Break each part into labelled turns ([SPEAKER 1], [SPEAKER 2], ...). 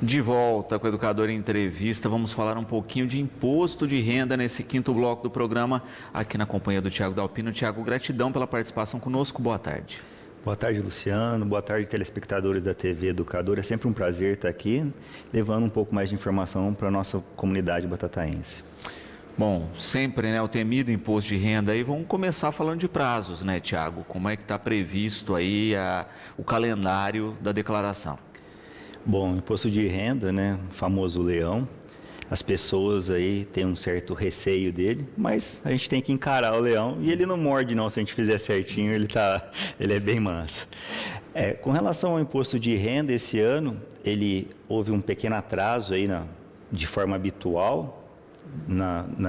[SPEAKER 1] De volta com o Educador em Entrevista, vamos falar um pouquinho de imposto de renda nesse quinto bloco do programa, aqui na companhia do Thiago Dalpino. Thiago, gratidão pela participação conosco, boa tarde.
[SPEAKER 2] Boa tarde, Luciano. Boa tarde, telespectadores da TV Educador. É sempre um prazer estar aqui, levando um pouco mais de informação para a nossa comunidade batataense.
[SPEAKER 1] Bom, sempre, né, o temido imposto de renda aí, vamos começar falando de prazos, né, Thiago? Como é que está previsto aí o calendário da declaração?
[SPEAKER 2] Bom, imposto de renda, né, o famoso leão, as pessoas aí têm um certo receio dele, mas a gente tem que encarar o leão e ele não morde não, se a gente fizer certinho, ele é bem manso. Com relação ao imposto de renda, esse ano, houve um pequeno atraso aí de forma habitual,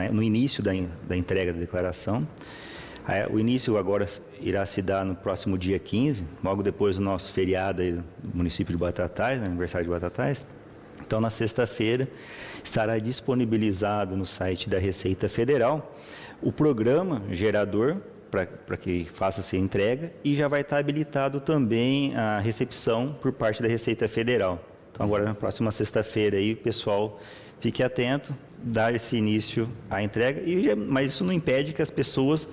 [SPEAKER 2] no início da entrega da declaração. O início agora irá se dar no próximo dia 15, logo depois do nosso feriado aí do município de Batatais, aniversário de Batatais. Então, na sexta-feira, estará disponibilizado no site da Receita Federal o programa gerador para que faça-se a entrega e já vai estar habilitado também a recepção por parte da Receita Federal. Então, agora na próxima sexta-feira, aí, o pessoal fique atento, dar esse início à entrega, mas isso não impede que as pessoas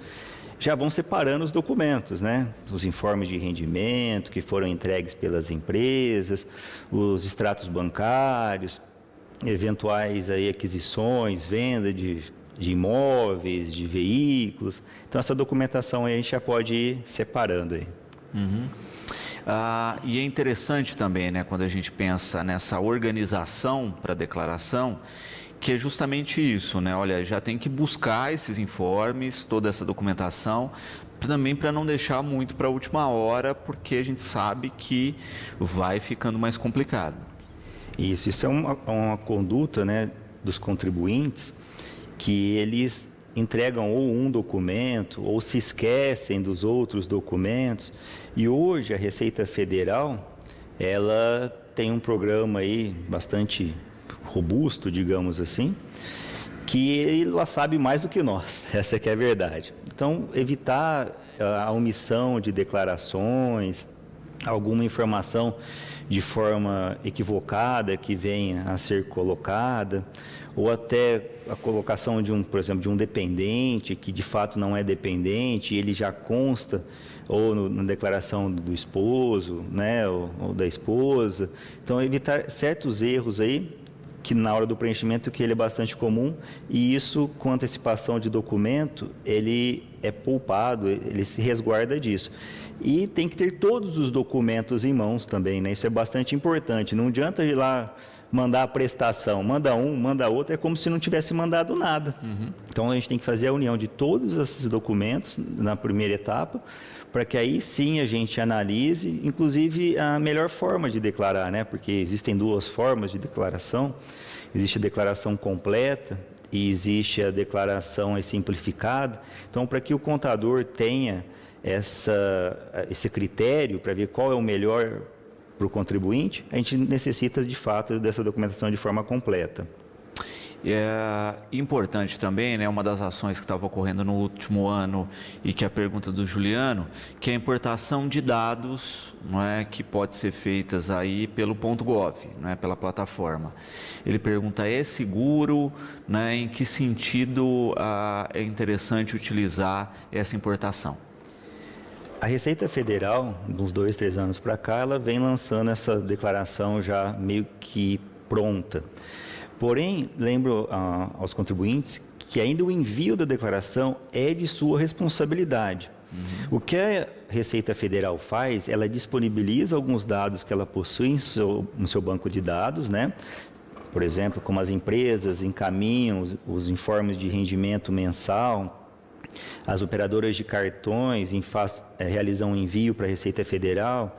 [SPEAKER 2] já vão separando os documentos, né? Os informes de rendimento que foram entregues pelas empresas, os extratos bancários, eventuais aí aquisições, venda de imóveis, de veículos. Então, essa documentação aí a gente já pode ir separando aí.
[SPEAKER 1] Uhum. E é interessante também, né, quando a gente pensa nessa organização para a declaração, que é justamente isso, né? Olha, já tem que buscar esses informes, toda essa documentação, também para não deixar muito para a última hora, porque a gente sabe que vai ficando mais complicado.
[SPEAKER 2] Isso é uma conduta, né, dos contribuintes, que eles entregam ou um documento ou se esquecem dos outros documentos. E hoje a Receita Federal, ela tem um programa aí bastante robusto, digamos assim, que ela sabe mais do que nós, essa que é a verdade. Então, evitar a omissão de declarações, alguma informação de forma equivocada que venha a ser colocada, ou até a colocação por exemplo, de um dependente que de fato não é dependente, ele já consta ou na declaração do esposo, né, ou da esposa. Então, evitar certos erros aí, que na hora do preenchimento que ele é bastante comum, e isso com antecipação de documento, ele é poupado, ele se resguarda disso. E tem que ter todos os documentos em mãos também, né? Isso é bastante importante. Não adianta ir lá mandar a prestação, manda um, manda outro, é como se não tivesse mandado nada. Uhum. Então, a gente tem que fazer a união de todos esses documentos na primeira etapa, para que aí sim a gente analise, inclusive, a melhor forma de declarar, né? Porque existem duas formas de declaração. Existe a declaração completa e existe a declaração simplificada. Então, para que o contador tenha esse critério para ver qual é o melhor para o contribuinte, a gente necessita, de fato, dessa documentação de forma completa.
[SPEAKER 1] É importante também, né, uma das ações que estava ocorrendo no último ano e que é a pergunta do Juliano, que é a importação de dados, não é, que pode ser feitas aí pelo .gov, não é, pela plataforma. Ele pergunta, é seguro, né, em que sentido é interessante utilizar essa importação?
[SPEAKER 2] A Receita Federal, uns 2, 3 anos para cá, ela vem lançando essa declaração já meio que pronta. Porém, lembro aos contribuintes que ainda o envio da declaração é de sua responsabilidade. Uhum. O que a Receita Federal faz, ela disponibiliza alguns dados que ela possui no seu banco de dados, né? Por exemplo, como as empresas encaminham os informes de rendimento mensal, as operadoras de cartões realizam um envio para a Receita Federal,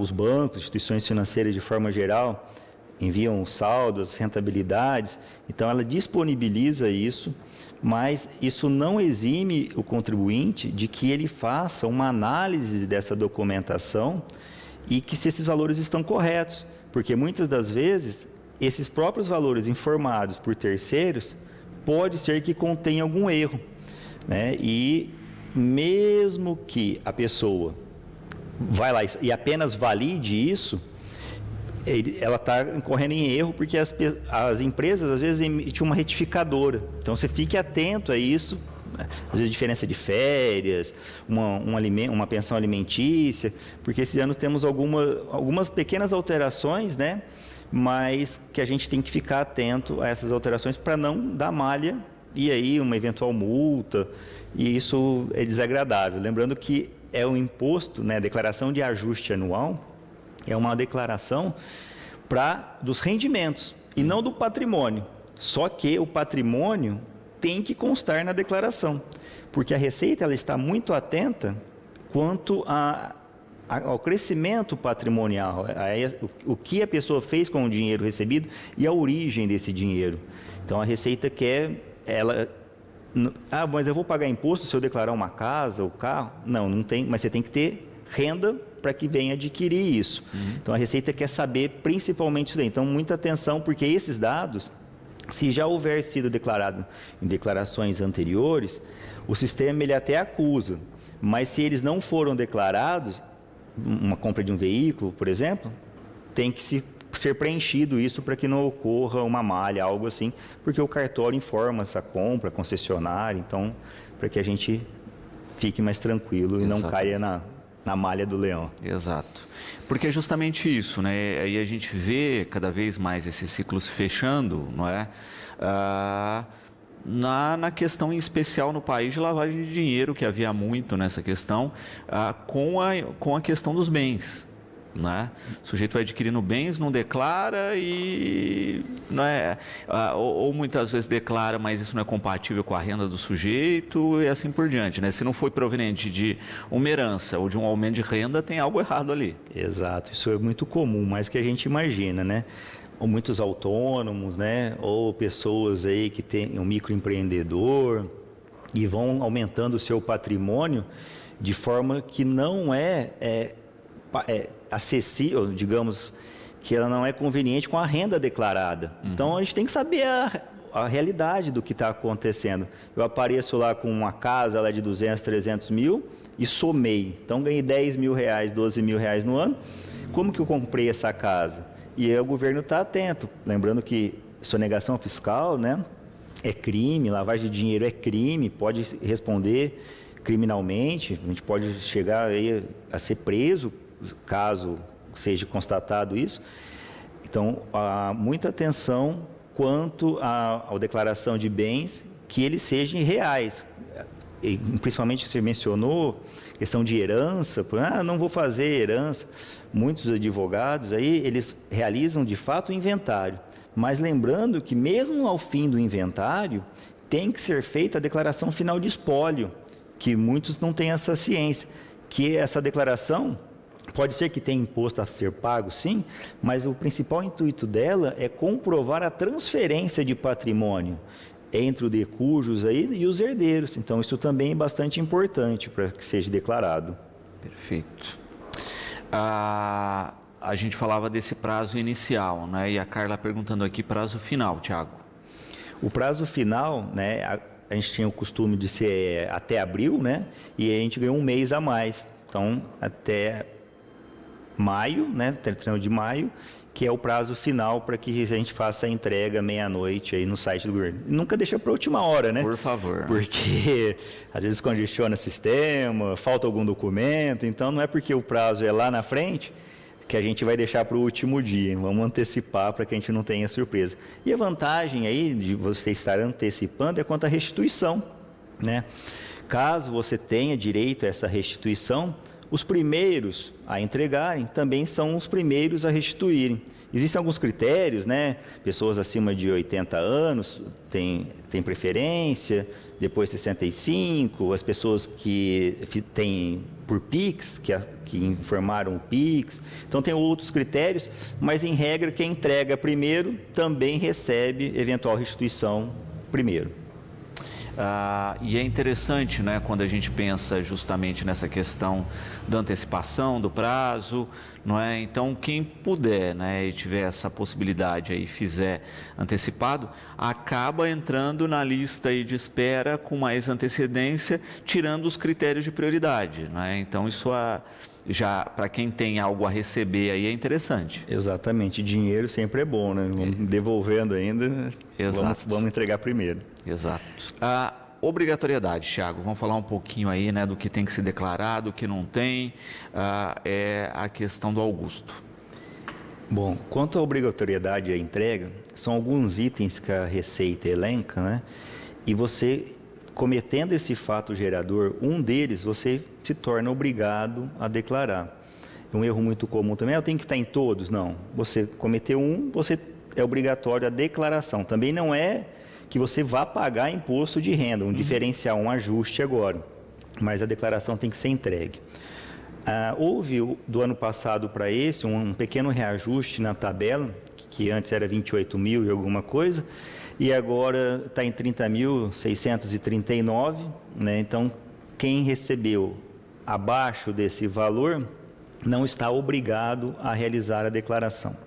[SPEAKER 2] os bancos, instituições financeiras de forma geral, enviam os saldos, as rentabilidades. Então, ela disponibiliza isso, mas isso não exime o contribuinte de que ele faça uma análise dessa documentação e que se esses valores estão corretos, porque muitas das vezes esses próprios valores informados por terceiros pode ser que contenha algum erro, né? E mesmo que a pessoa vai lá e apenas valide isso, ela está incorrendo em erro porque as empresas às vezes emitem uma retificadora. Então você fique atento a isso. Às vezes diferença de férias, uma pensão alimentícia, porque esse ano temos algumas pequenas alterações, né? Mas que a gente tem que ficar atento a essas alterações para não dar malha e aí uma eventual multa, e isso é desagradável. Lembrando que é um imposto, né? Declaração de ajuste anual, é uma declaração dos rendimentos e não do patrimônio. Só que o patrimônio tem que constar na declaração, porque a Receita ela está muito atenta quanto ao crescimento patrimonial, o que a pessoa fez com o dinheiro recebido e a origem desse dinheiro. Então a Receita mas eu vou pagar imposto se eu declarar uma casa ou carro? Não tem, mas você tem que ter renda para que venha adquirir isso. Então a Receita quer saber principalmente isso daí. Então muita atenção, porque esses dados, se já houver sido declarado em declarações anteriores, o sistema ele até acusa, mas se eles não foram declarados, uma compra de um veículo, por exemplo, tem que ser preenchido isso para que não ocorra uma malha, algo assim, porque o cartório informa essa compra, concessionária, então, para que a gente fique mais tranquilo e não caia na malha do leão.
[SPEAKER 1] Exato. Porque é justamente isso, né? Aí a gente vê cada vez mais esses ciclos fechando, não é? Na questão em especial no país de lavagem de dinheiro, que havia muito nessa questão, com a questão dos bens. Né? O sujeito vai adquirindo bens, não declara ou muitas vezes declara, mas isso não é compatível com a renda do sujeito e assim por diante, né? Se não foi proveniente de uma herança ou de um aumento de renda, tem algo errado ali.
[SPEAKER 2] Exato, isso é muito comum, mais do que a gente imagina, né? Ou muitos autônomos, né? Ou pessoas aí que têm um microempreendedor e vão aumentando o seu patrimônio de forma que não é acessível, digamos, que ela não é conveniente com a renda declarada. Então, a gente tem que saber a realidade do que está acontecendo. Eu apareço lá com uma casa lá de 200, 300 mil e somei. Então, ganhei 10 mil reais, 12 mil reais no ano. Como que eu comprei essa casa? E aí o governo está atento. Lembrando que sonegação fiscal, né, é crime, lavagem de dinheiro é crime, pode responder criminalmente, a gente pode chegar aí a ser preso caso seja constatado isso. Então, há muita atenção quanto à declaração de bens, que eles sejam reais. E, principalmente, você mencionou questão de herança, não vou fazer herança. Muitos advogados, aí, eles realizam, de fato, o inventário. Mas lembrando que, mesmo ao fim do inventário, tem que ser feita a declaração final de espólio, que muitos não têm essa ciência, que essa declaração pode ser que tenha imposto a ser pago, sim, mas o principal intuito dela é comprovar a transferência de patrimônio entre o de cujos aí e os herdeiros. Então, isso também é bastante importante para que seja declarado.
[SPEAKER 1] Perfeito. A gente falava desse prazo inicial, né? E a Carla perguntando aqui prazo final, Tiago.
[SPEAKER 2] O prazo final, né? A gente tinha o costume de ser até abril, né? E a gente ganhou um mês a mais. Então, até maio, né, 31 de maio, que é o prazo final para que a gente faça a entrega meia-noite aí no site do governo. Nunca deixa para a última hora, né?
[SPEAKER 1] Por favor.
[SPEAKER 2] Porque às vezes congestiona o sistema, falta algum documento, então não é porque o prazo é lá na frente que a gente vai deixar para o último dia. Vamos antecipar para que a gente não tenha surpresa. E a vantagem aí de você estar antecipando é quanto à restituição, né? Caso você tenha direito a essa restituição, os primeiros a entregarem também são os primeiros a restituírem. Existem alguns critérios, né? Pessoas acima de 80 anos têm preferência, depois 65, as pessoas que têm por PIX, que informaram o PIX. Então, tem outros critérios, mas, em regra, quem entrega primeiro também recebe eventual restituição primeiro.
[SPEAKER 1] E é interessante, né, quando a gente pensa justamente nessa questão da antecipação do prazo, não é? Então, quem puder, né, e tiver essa possibilidade aí, fizer antecipado, acaba entrando na lista aí de espera com mais antecedência, tirando os critérios de prioridade, não é? Então, isso já para quem tem algo a receber aí é interessante.
[SPEAKER 2] Exatamente, dinheiro sempre é bom, né? Devolvendo ainda, vamos entregar primeiro.
[SPEAKER 1] Exato. A obrigatoriedade, Thiago, vamos falar um pouquinho aí, né, do que tem que se declarar, do que não tem, é a questão do Augusto.
[SPEAKER 2] Bom, quanto à obrigatoriedade e à entrega, são alguns itens que a Receita elenca, né? E você, cometendo esse fato gerador, um deles, você se torna obrigado a declarar. Um erro muito comum também, eu tenho que estar em todos? Não. Você cometeu um, você é obrigatório a declaração. Também não é que você vá pagar imposto de renda, um diferencial, um ajuste agora. Mas a declaração tem que ser entregue. Houve, do ano passado para esse, um pequeno reajuste na tabela, que antes era 28 mil e alguma coisa, e agora está em 30.639, né? Então, quem recebeu abaixo desse valor não está obrigado a realizar a declaração.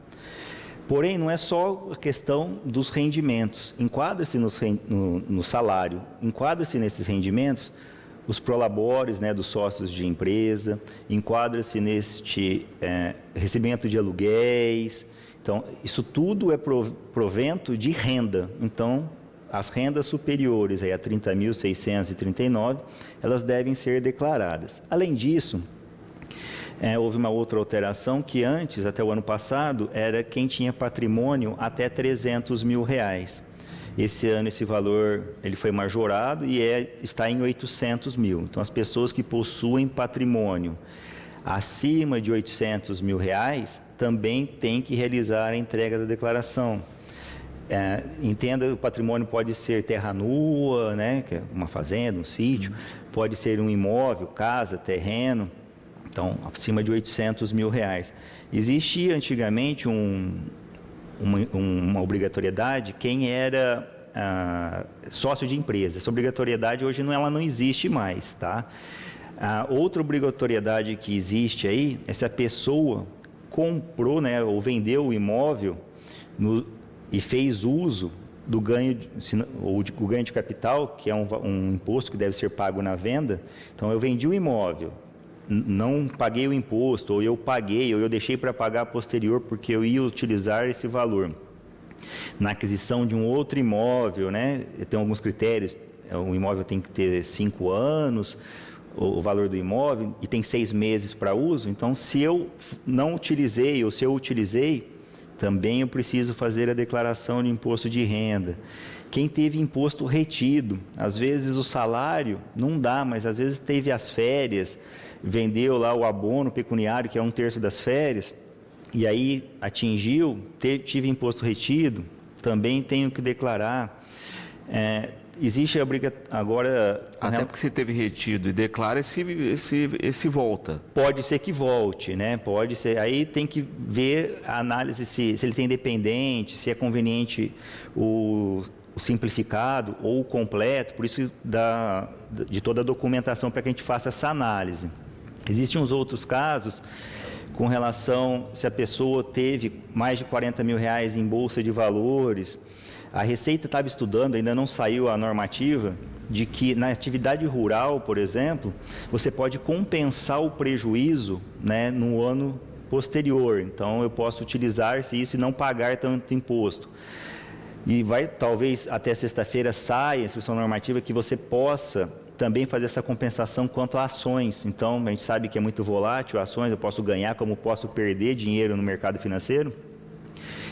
[SPEAKER 2] Porém, não é só a questão dos rendimentos. Enquadra-se no salário, enquadra-se nesses rendimentos os prolabores, né, dos sócios de empresa, enquadra-se neste recebimento de aluguéis. Então, isso tudo é provento de renda. Então, as rendas superiores aí a 30.639, elas devem ser declaradas. Além disso, houve uma outra alteração que antes, até o ano passado, era quem tinha patrimônio até 300 mil reais. Esse ano esse valor ele foi majorado e está em 800 mil. Então, as pessoas que possuem patrimônio acima de 800 mil reais também têm que realizar a entrega da declaração. Entenda, o patrimônio pode ser terra nua, né, que é uma fazenda, um sítio, pode ser um imóvel, casa, terreno, então acima de 800 mil reais. Existia antigamente uma obrigatoriedade, quem era sócio de empresa. Essa obrigatoriedade hoje ela não existe mais, tá? A outra obrigatoriedade que existe aí é se a pessoa comprou, né, ou vendeu o imóvel e fez uso do ganho, o ganho de capital, que é um imposto que deve ser pago na venda. Então, eu vendi o imóvel, não paguei o imposto, ou eu paguei, ou eu deixei para pagar posterior porque eu ia utilizar esse valor na aquisição de um outro imóvel, né? Tem alguns critérios, o imóvel tem que ter 5 anos, o valor do imóvel, e tem 6 meses para uso. Então, se eu não utilizei, ou se eu utilizei, também eu preciso fazer a declaração de imposto de renda. Quem teve imposto retido, às vezes o salário não dá, mas às vezes teve as férias, vendeu lá o abono pecuniário, que é 1/3 das férias, e aí atingiu, tive imposto retido, também tenho que declarar. Existe a briga agora...
[SPEAKER 1] Até porque se teve retido e declara, esse volta.
[SPEAKER 2] Pode ser que volte, né? Pode ser. Aí tem que ver a análise se ele tem dependente, se é conveniente o simplificado ou o completo, por isso de toda a documentação para que a gente faça essa análise. Existem uns outros casos com relação se a pessoa teve mais de 40 mil reais em bolsa de valores. A Receita estava estudando, ainda não saiu a normativa, de que na atividade rural, por exemplo, você pode compensar o prejuízo, né, no ano posterior. Então, eu posso utilizar isso e não pagar tanto imposto. E talvez até sexta-feira saia a instrução normativa que você possa também fazer essa compensação quanto a ações. Então, a gente sabe que é muito volátil, ações eu posso ganhar como posso perder dinheiro no mercado financeiro,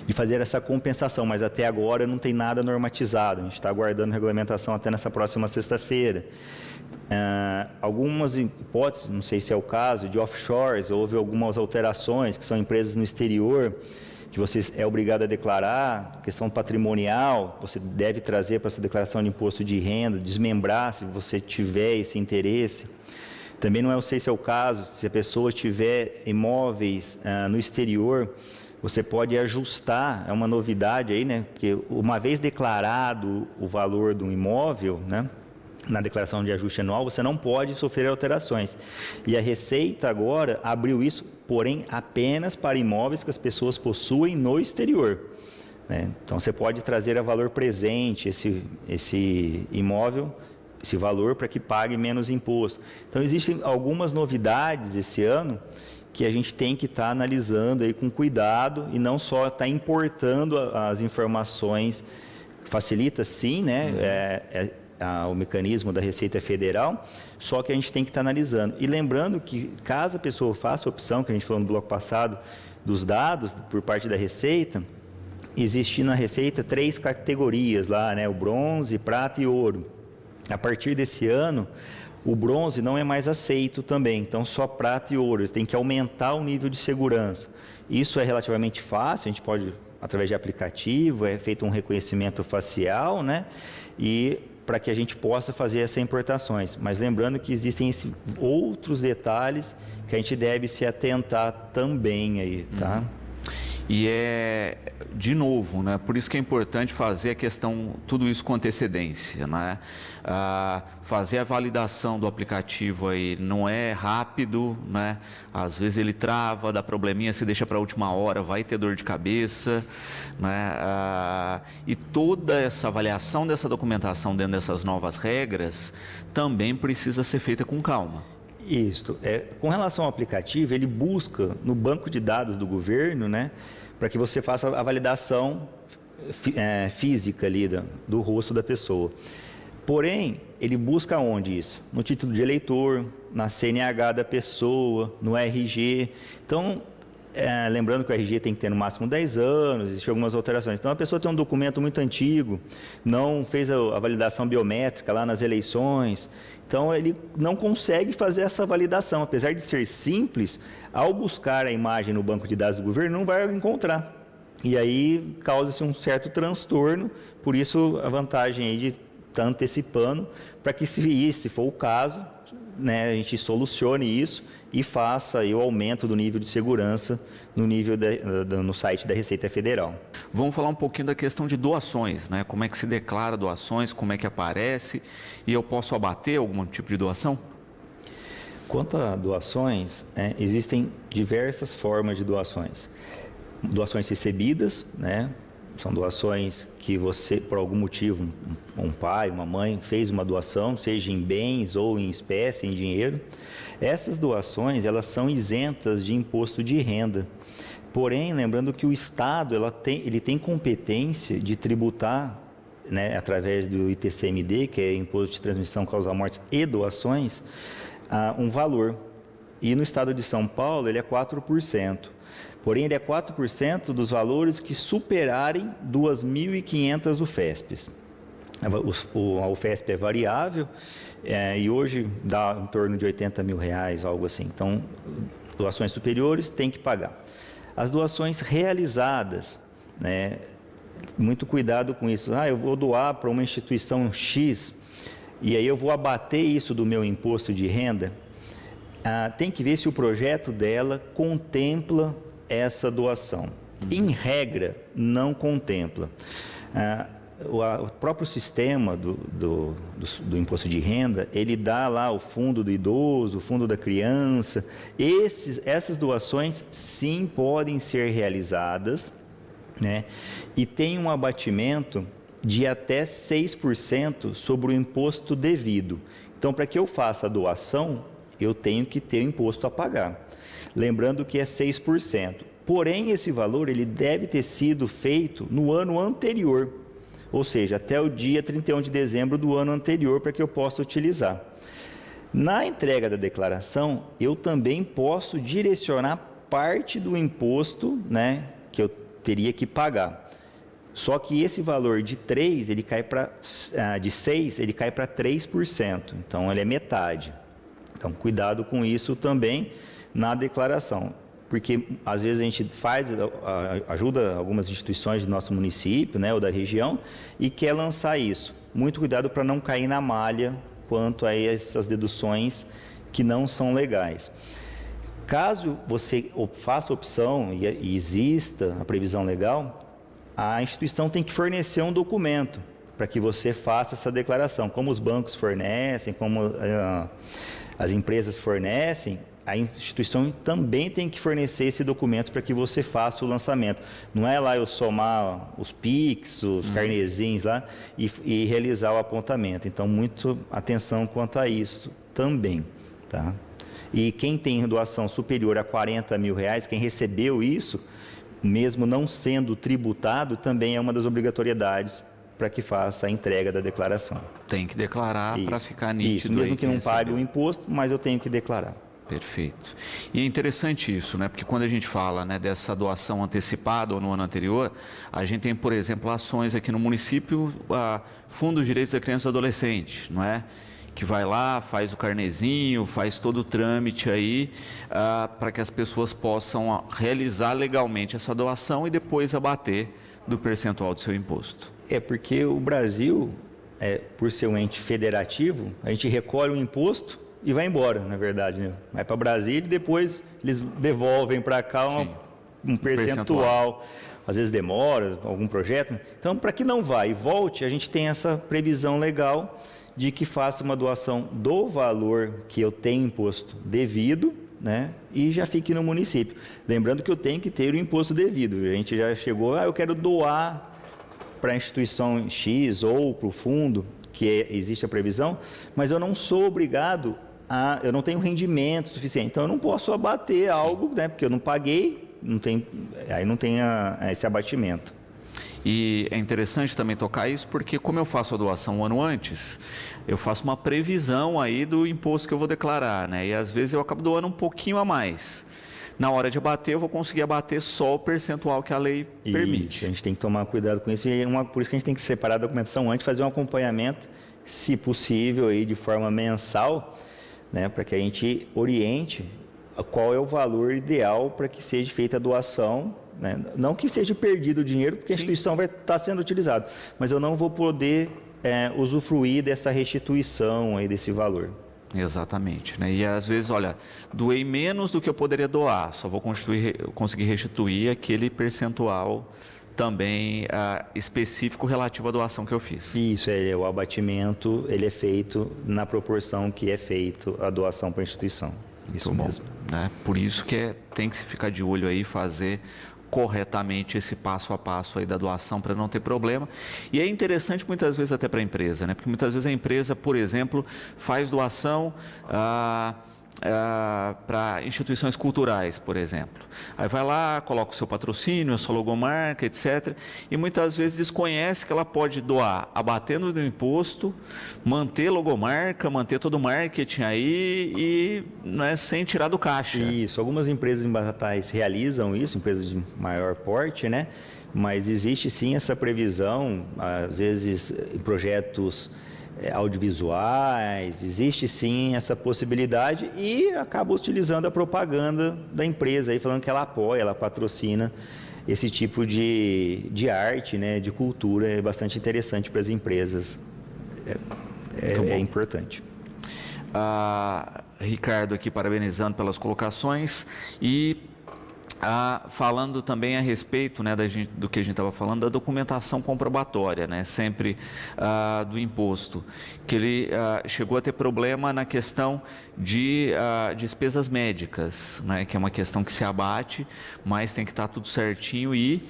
[SPEAKER 2] de fazer essa compensação, mas até agora não tem nada normatizado. A gente está aguardando regulamentação até nessa próxima sexta-feira. Algumas hipóteses, não sei se é o caso, de offshores, houve algumas alterações, que são empresas no exterior, que você é obrigado a declarar, questão patrimonial, você deve trazer para a sua declaração de imposto de renda, desmembrar se você tiver esse interesse. Também não sei se é o caso, se a pessoa tiver imóveis no exterior, você pode ajustar, é uma novidade aí, né? Porque uma vez declarado o valor do imóvel, né, na declaração de ajuste anual, você não pode sofrer alterações. E a Receita agora abriu isso, porém apenas para imóveis que as pessoas possuem no exterior, né? Então você pode trazer a valor presente esse imóvel esse valor para que pague menos imposto. Então, existem algumas novidades esse ano que a gente tem que estar analisando aí com cuidado e não só estar importando as informações. Facilita, sim, né? O mecanismo da Receita Federal, só que a gente tem que estar analisando. E lembrando que, caso a pessoa faça a opção, que a gente falou no bloco passado, dos dados por parte da Receita, existe na Receita 3 categorias lá, né? O bronze, prata e ouro. A partir desse ano, o bronze não é mais aceito também, então só prata e ouro. Você tem que aumentar o nível de segurança. Isso é relativamente fácil, a gente pode, através de aplicativo, é feito um reconhecimento facial, né? E para que a gente possa fazer essas importações. Mas lembrando que existem outros detalhes que a gente deve se atentar também aí, tá?
[SPEAKER 1] E de novo, né? Por isso que é importante fazer a questão, tudo isso com antecedência, né? Fazer a validação do aplicativo aí não é rápido, né? Às vezes ele trava, dá probleminha, se deixa para a última hora, vai ter dor de cabeça, né? E toda essa avaliação dessa documentação dentro dessas novas regras também precisa ser feita com calma.
[SPEAKER 2] Isso. Com relação ao aplicativo, ele busca no banco de dados do governo, né, para que você faça a validação física ali do rosto da pessoa. Porém, ele busca onde isso? No título de eleitor, na CNH da pessoa, no RG. Então, lembrando que o RG tem que ter no máximo 10 anos, existem algumas alterações. Então, a pessoa tem um documento muito antigo, não fez a validação biométrica lá nas eleições, então ele não consegue fazer essa validação. Apesar de ser simples, ao buscar a imagem no banco de dados do governo, não vai encontrar. E aí causa-se um certo transtorno, por isso a vantagem aí de estar antecipando, para que se for o caso, né, a gente solucione isso e faça aí o aumento do nível de segurança no site da Receita Federal.
[SPEAKER 1] Vamos falar um pouquinho da questão de doações, né? Como é que se declara doações, como é que aparece, e eu posso abater algum tipo de doação?
[SPEAKER 2] Quanto a doações, existem diversas formas de doações. Doações recebidas, né? São doações que você, por algum motivo, um pai, uma mãe, fez uma doação, seja em bens ou em espécie, em dinheiro. Essas doações, elas são isentas de imposto de renda. Porém, lembrando que o Estado ele tem competência de tributar, né, através do ITCMD, que é Imposto de Transmissão, Causa Mortes e Doações, um valor. E no Estado de São Paulo, ele é 4%. Porém, ele é 4% dos valores que superarem 2.500 UFESPs. A UFESP é variável e hoje dá em torno de R$80 mil, algo assim. Então, doações superiores tem que pagar. As doações realizadas, né, muito cuidado com isso. Eu vou doar para uma instituição X e aí eu vou abater isso do meu imposto de renda. Tem que ver se o projeto dela contempla essa doação. Em regra, não contempla. O próprio sistema do imposto de renda, ele dá lá o fundo do idoso, o fundo da criança. Essas doações, sim, podem ser realizadas, né? E tem um abatimento de até 6% sobre o imposto devido. Então, para que eu faça a doação, eu tenho que ter o imposto a pagar. Lembrando que é 6%. Porém, esse valor ele deve ter sido feito no ano anterior, ou seja, até o dia 31 de dezembro do ano anterior, para que eu possa utilizar. Na entrega da declaração, eu também posso direcionar parte do imposto, né, que eu teria que pagar. Só que esse valor de 6, ele cai para 3%, então ele é metade. Então, cuidado com isso também na declaração, porque às vezes a gente ajuda algumas instituições do nosso município, né, ou da região, e quer lançar isso. Muito cuidado para não cair na malha quanto a essas deduções que não são legais. Caso você faça opção e exista a previsão legal, a instituição tem que fornecer um documento para que você faça essa declaração, como os bancos fornecem, como as empresas fornecem. a instituição também tem que fornecer esse documento para que você faça o lançamento. Não é lá eu somar os PIX, os carnezinhos lá e realizar o apontamento. Então, muito atenção quanto a isso também, tá? E quem tem doação superior a R$40 mil, quem recebeu isso, mesmo não sendo tributado, também é uma das obrigatoriedades para que faça a entrega da declaração.
[SPEAKER 1] Tem que declarar para ficar nítido.
[SPEAKER 2] Isso, mesmo
[SPEAKER 1] aí
[SPEAKER 2] que não pague o imposto, mas eu tenho que declarar.
[SPEAKER 1] Perfeito. E é interessante isso, né? Porque quando a gente fala, né, dessa doação antecipada ou no ano anterior, a gente tem, por exemplo, ações aqui no município, Fundo de Direitos da Criança e do Adolescente, não é? Que vai lá, faz o carnezinho, faz todo o trâmite aí, para que as pessoas possam realizar legalmente essa doação e depois abater do percentual do seu imposto.
[SPEAKER 2] É porque o Brasil, por ser um ente federativo, a gente recolhe o imposto e vai embora, na verdade, né? Vai para Brasília e depois eles devolvem para cá um percentual. Às vezes demora, algum projeto. Então, para que não vá e volte, a gente tem essa previsão legal de que faça uma doação do valor que eu tenho imposto devido, né? E já fique no município. Lembrando que eu tenho que ter o imposto devido. A gente já chegou, eu quero doar para a instituição X ou para o fundo, que existe a previsão, mas eu não sou obrigado eu não tenho rendimento suficiente, então eu não posso abater algo, né? Porque eu não paguei, aí não tem esse abatimento.
[SPEAKER 1] E é interessante também tocar isso, porque como eu faço a doação um ano antes, eu faço uma previsão aí do imposto que eu vou declarar, né? E às vezes eu acabo doando um pouquinho a mais. Na hora de abater, eu vou conseguir abater só o percentual que a lei permite.
[SPEAKER 2] A gente tem que tomar cuidado com isso, e por isso que a gente tem que separar a documentação antes, fazer um acompanhamento, se possível, aí, de forma mensal, né, para que a gente oriente qual é o valor ideal para que seja feita a doação, né? Não que seja perdido o dinheiro, porque a instituição vai estar sendo utilizada, mas eu não vou poder usufruir dessa restituição aí desse valor.
[SPEAKER 1] Exatamente, né? E às vezes, olha, doei menos do que eu poderia doar, só vou conseguir restituir aquele percentual também específico relativo à doação que eu fiz.
[SPEAKER 2] Isso, o abatimento ele é feito na proporção que é feito a doação para a instituição. Isso mesmo.
[SPEAKER 1] Né? Por isso que tem que se ficar de olho aí, fazer corretamente esse passo a passo aí da doação para não ter problema. E é interessante muitas vezes até para a empresa, né? Porque muitas vezes a empresa, por exemplo, faz doação para instituições culturais, por exemplo. Aí vai lá, coloca o seu patrocínio, a sua logomarca, etc. E muitas vezes desconhece que ela pode doar abatendo do imposto, manter logomarca, manter todo o marketing aí e sem tirar do caixa.
[SPEAKER 2] Isso, algumas empresas em Batatais realizam isso, empresas de maior porte, né? Mas existe sim essa previsão, às vezes em projetos audiovisuais, existe sim essa possibilidade e acaba utilizando a propaganda da empresa, aí falando que ela apoia, ela patrocina esse tipo de arte, né, de cultura, é bastante interessante para as empresas, é importante.
[SPEAKER 1] Ricardo aqui parabenizando pelas colocações e falando também a respeito, né, do que a gente estava falando, da documentação comprobatória, né, sempre do imposto, que ele chegou a ter problema na questão de despesas médicas, né, que é uma questão que se abate, mas tem que estar tudo certinho e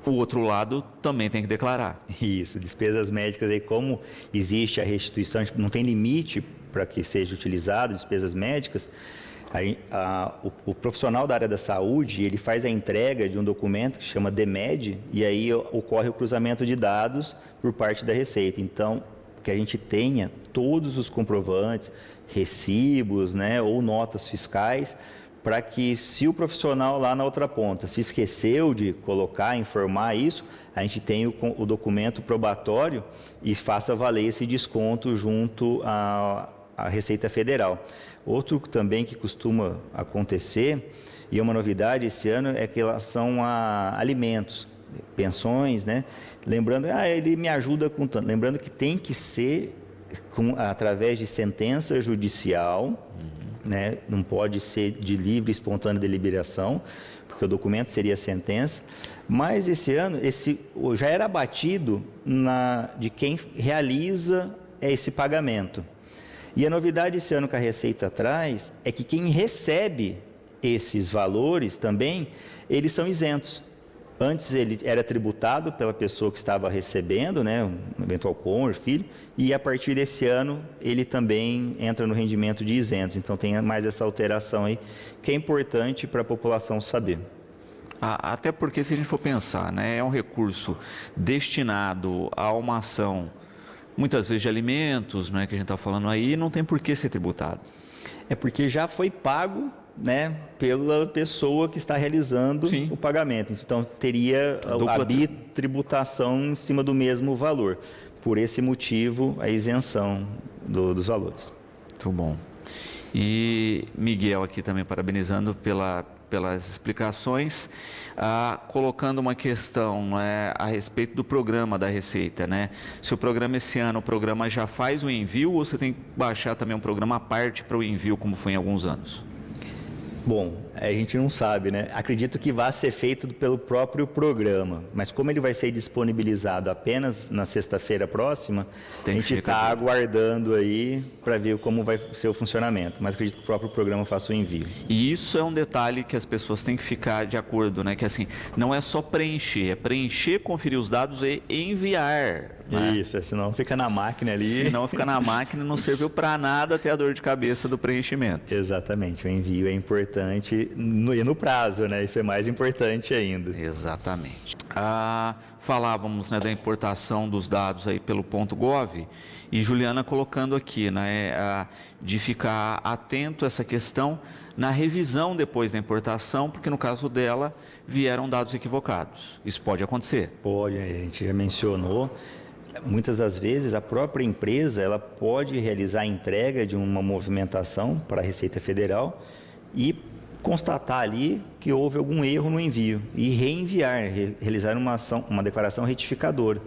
[SPEAKER 1] o outro lado também tem que declarar.
[SPEAKER 2] Isso, despesas médicas, aí como existe a restituição, não tem limite para que seja utilizado despesas médicas. O profissional da área da saúde, ele faz a entrega de um documento que chama DMED e aí ocorre o cruzamento de dados por parte da Receita. Então, que a gente tenha todos os comprovantes, recibos, né, ou notas fiscais, para que se o profissional lá na outra ponta se esqueceu de colocar, informar isso, a gente tem o documento probatório e faça valer esse desconto junto à Receita Federal. Outro também que costuma acontecer, e é uma novidade esse ano, é que relação a alimentos, pensões, né? Lembrando, ele me ajuda com tanto. Lembrando que tem que ser através de sentença judicial, né? Não pode ser de livre e espontânea deliberação, porque o documento seria sentença. Mas esse ano, já era abatido de quem realiza esse pagamento. E a novidade esse ano que a Receita traz é que quem recebe esses valores também, eles são isentos. Antes ele era tributado pela pessoa que estava recebendo, né, um eventual cônjuge, filho, e a partir desse ano ele também entra no rendimento de isentos. Então tem mais essa alteração aí, que é importante para a população saber.
[SPEAKER 1] Até porque, se a gente for pensar, né, é um recurso destinado a uma ação, muitas vezes de alimentos, né, que a gente está falando aí, não tem por que ser tributado.
[SPEAKER 2] É porque já foi pago, né, pela pessoa que está realizando
[SPEAKER 1] Sim.
[SPEAKER 2] o pagamento. Então teria a bitributação em cima do mesmo valor. Por esse motivo, a isenção dos valores.
[SPEAKER 1] Muito bom. E Miguel aqui também parabenizando pelas explicações, colocando uma questão a respeito do programa da Receita, né? Se o programa esse ano, o programa já faz o envio ou você tem que baixar também um programa à parte para o envio, como foi em alguns anos?
[SPEAKER 2] Bom, a gente não sabe, né? Acredito que vai ser feito pelo próprio programa, mas como ele vai ser disponibilizado apenas na sexta-feira próxima, a gente está aguardando aí para ver como vai ser o funcionamento, mas acredito que o próprio programa faça o envio.
[SPEAKER 1] E isso é um detalhe que as pessoas têm que ficar de acordo, né? Que assim, não é só preencher, é preencher, conferir os dados e enviar. Né?
[SPEAKER 2] Isso, senão fica na máquina ali.
[SPEAKER 1] Senão fica na máquina e não serviu para nada ter a dor de cabeça do preenchimento.
[SPEAKER 2] Exatamente, o envio é importante e no prazo, né? Isso é mais importante ainda.
[SPEAKER 1] Exatamente. Falávamos, né, da importação dos dados aí pelo .gov e Juliana colocando aqui, né, de ficar atento a essa questão na revisão depois da importação, porque no caso dela vieram dados equivocados. Isso pode acontecer?
[SPEAKER 2] Pode, a gente já mencionou. Muitas das vezes a própria empresa ela pode realizar a entrega de uma movimentação para a Receita Federal e constatar ali que houve algum erro no envio e reenviar, realizar uma declaração retificadora.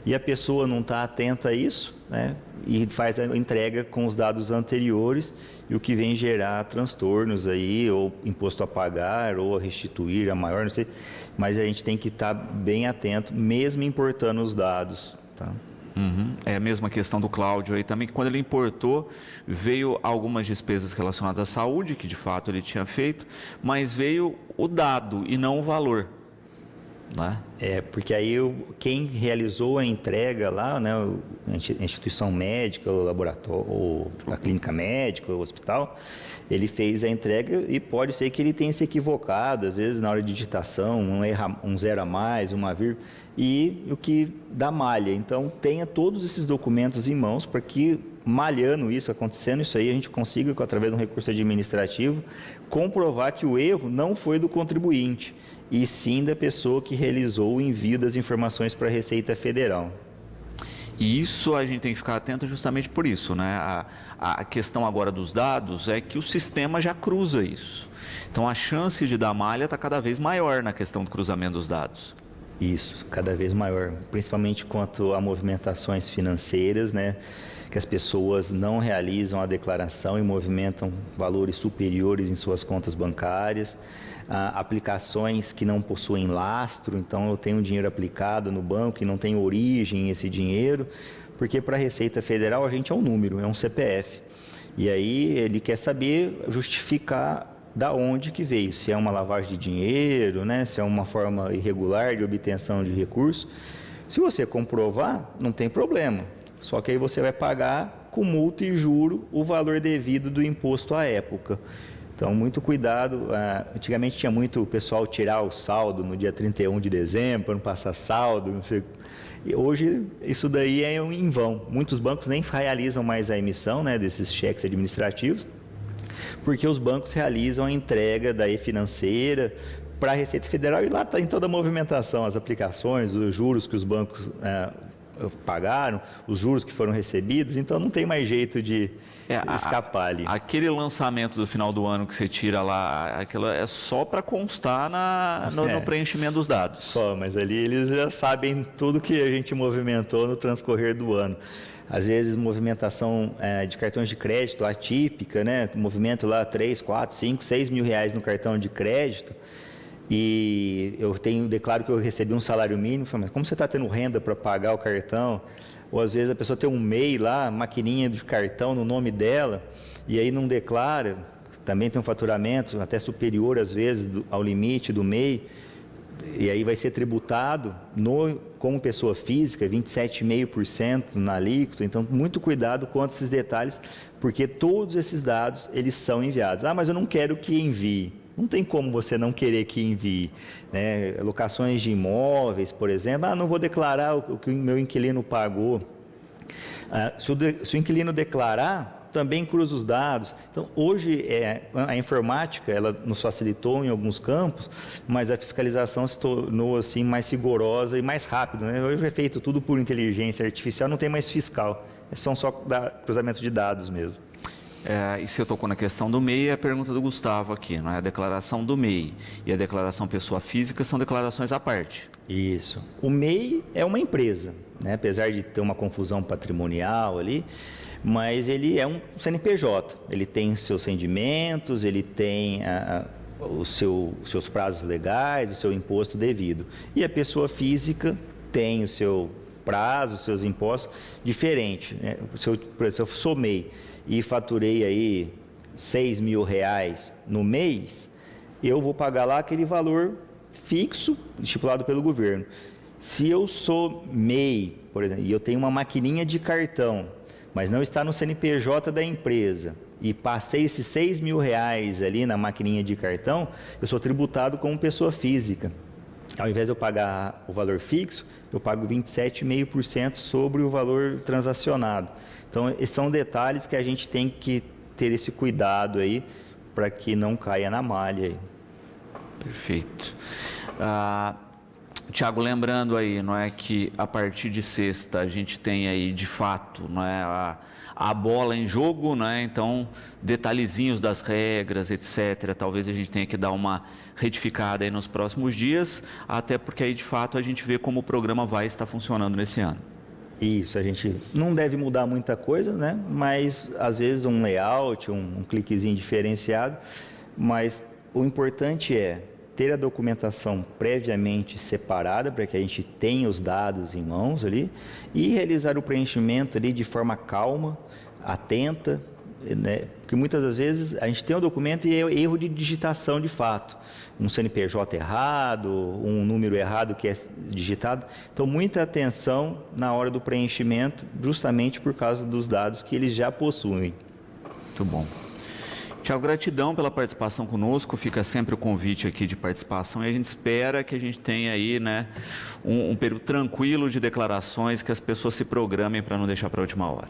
[SPEAKER 2] E a pessoa não está atenta a isso, né? E faz a entrega com os dados anteriores e o que vem gerar transtornos aí, ou imposto a pagar, ou a restituir a maior, não sei. Mas a gente tem que estar bem atento, mesmo importando os dados. Tá?
[SPEAKER 1] Uhum. É a mesma questão do Cláudio aí também, que quando ele importou, veio algumas despesas relacionadas à saúde, que de fato ele tinha feito, mas veio o dado e não o valor. Né?
[SPEAKER 2] Porque aí quem realizou a entrega lá, né, a instituição médica, o laboratório, a clínica médica, o hospital, ele fez a entrega e pode ser que ele tenha se equivocado, às vezes na hora de digitação, um zero a mais, uma vírgula, e o que dá malha. Então, tenha todos esses documentos em mãos para que, malhando isso, acontecendo isso aí, a gente consiga, através de um recurso administrativo, comprovar que o erro não foi do contribuinte, e sim da pessoa que realizou o envio das informações para a Receita Federal.
[SPEAKER 1] E isso a gente tem que ficar atento justamente por isso, né? A questão agora dos dados é que o sistema já cruza isso. Então, a chance de dar malha está cada vez maior na questão do cruzamento dos dados.
[SPEAKER 2] Isso, cada vez maior, principalmente quanto a movimentações financeiras, né? Que as pessoas não realizam a declaração e movimentam valores superiores em suas contas bancárias, aplicações que não possuem lastro, então eu tenho dinheiro aplicado no banco e não tem origem esse dinheiro, porque para a Receita Federal a gente é um número, é um CPF, e aí ele quer saber, justificar da onde que veio, se é uma lavagem de dinheiro, né? Se é uma forma irregular de obtenção de recurso. Se você comprovar, não tem problema. Só que aí você vai pagar com multa e juro o valor devido do imposto à época. Então, muito cuidado. Antigamente tinha muito o pessoal tirar o saldo no dia 31 de dezembro, para não passar saldo. Não sei. E hoje, isso daí é em vão. Muitos bancos nem realizam mais a emissão, né, desses cheques administrativos, porque os bancos realizam a entrega da e-financeira para a Receita Federal e lá está em toda a movimentação, as aplicações, os juros que os bancos pagaram, os juros que foram recebidos, então não tem mais jeito de escapar ali.
[SPEAKER 1] Aquele lançamento do final do ano que você tira lá, aquilo é só para constar no preenchimento dos dados.
[SPEAKER 2] Só, mas ali eles já sabem tudo que a gente movimentou no transcorrer do ano. Às vezes, movimentação de cartões de crédito atípica, né? Movimento lá 3, 4, 5, 6 mil reais no cartão de crédito e eu declaro que eu recebi um salário mínimo, mas como você está tendo renda para pagar o cartão? ou às vezes a pessoa tem um MEI lá, maquininha de cartão no nome dela, e aí não declara, também tem um faturamento até superior às vezes ao limite do MEI, e aí vai ser tributado como pessoa física, 27,5% na alíquota. Então, muito cuidado quanto a esses detalhes, porque todos esses dados, eles são enviados. Ah, mas eu não quero que envie. Não tem como você não querer que envie, né? Locações de imóveis, por exemplo. Ah, não vou declarar o que o meu inquilino pagou. Ah, se o inquilino declarar, também cruza os dados. Então, hoje, a informática, ela nos facilitou em alguns campos, mas a fiscalização se tornou assim, mais rigorosa e mais rápida, né? Hoje é feito tudo por inteligência artificial, não tem mais fiscal, são só cruzamento de dados mesmo.
[SPEAKER 1] E você tocou na questão do MEI, a pergunta do Gustavo aqui, não é? A declaração do MEI e a declaração pessoa física são declarações à parte.
[SPEAKER 2] Isso. O MEI é uma empresa, né? Apesar de ter uma confusão patrimonial ali, mas ele é um CNPJ, ele tem seus rendimentos, ele tem seus prazos legais, o seu imposto devido. E a pessoa física tem o seu prazo, os seus impostos diferente, né? Por exemplo, eu sou MEI e faturei aí R$6.000 no mês, eu vou pagar lá aquele valor fixo estipulado pelo governo. Se eu sou MEI, por exemplo, e eu tenho uma maquininha de cartão, mas não está no CNPJ da empresa, e passei esses R$6.000 ali na maquininha de cartão, eu sou tributado como pessoa física. Ao invés de eu pagar o valor fixo, eu pago 27,5% sobre o valor transacionado. Então, esses são detalhes que a gente tem que ter esse cuidado aí, para que não caia na malha aí.
[SPEAKER 1] Perfeito. Tiago, lembrando aí, não é, que a partir de sexta a gente tem aí, de fato, não é, a bola em jogo, não é? Então, detalhezinhos das regras, etc., talvez a gente tenha que dar uma retificada aí nos próximos dias, até porque aí, de fato, a gente vê como o programa vai estar funcionando nesse ano.
[SPEAKER 2] Isso, a gente não deve mudar muita coisa, né? Mas, às vezes, um layout, um cliquezinho diferenciado, mas o importante é ter a documentação previamente separada para que a gente tenha os dados em mãos ali e realizar o preenchimento ali de forma calma, atenta, né? Porque muitas das vezes a gente tem o documento e é erro de digitação de fato, um CNPJ errado, um número errado que é digitado. Então, muita atenção na hora do preenchimento, justamente por causa dos dados que eles já possuem.
[SPEAKER 1] Muito bom. Tiago, gratidão pela participação conosco, fica sempre o convite aqui de participação e a gente espera que a gente tenha aí, né, um período tranquilo de declarações, que as pessoas se programem para não deixar para a última hora.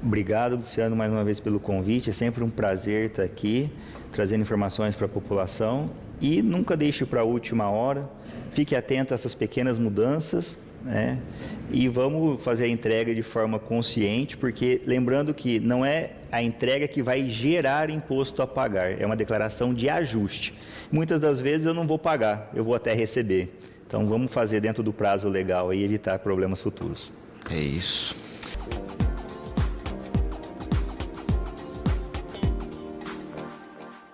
[SPEAKER 2] Obrigado, Luciano, mais uma vez pelo convite, é sempre um prazer estar aqui, trazendo informações para a população e nunca deixe para a última hora, fique atento a essas pequenas mudanças, né? E vamos fazer a entrega de forma consciente, porque lembrando que não é a entrega que vai gerar imposto a pagar, é uma declaração de ajuste. Muitas das vezes eu não vou pagar, eu vou até receber. Então vamos fazer dentro do prazo legal e evitar problemas futuros.
[SPEAKER 1] É isso.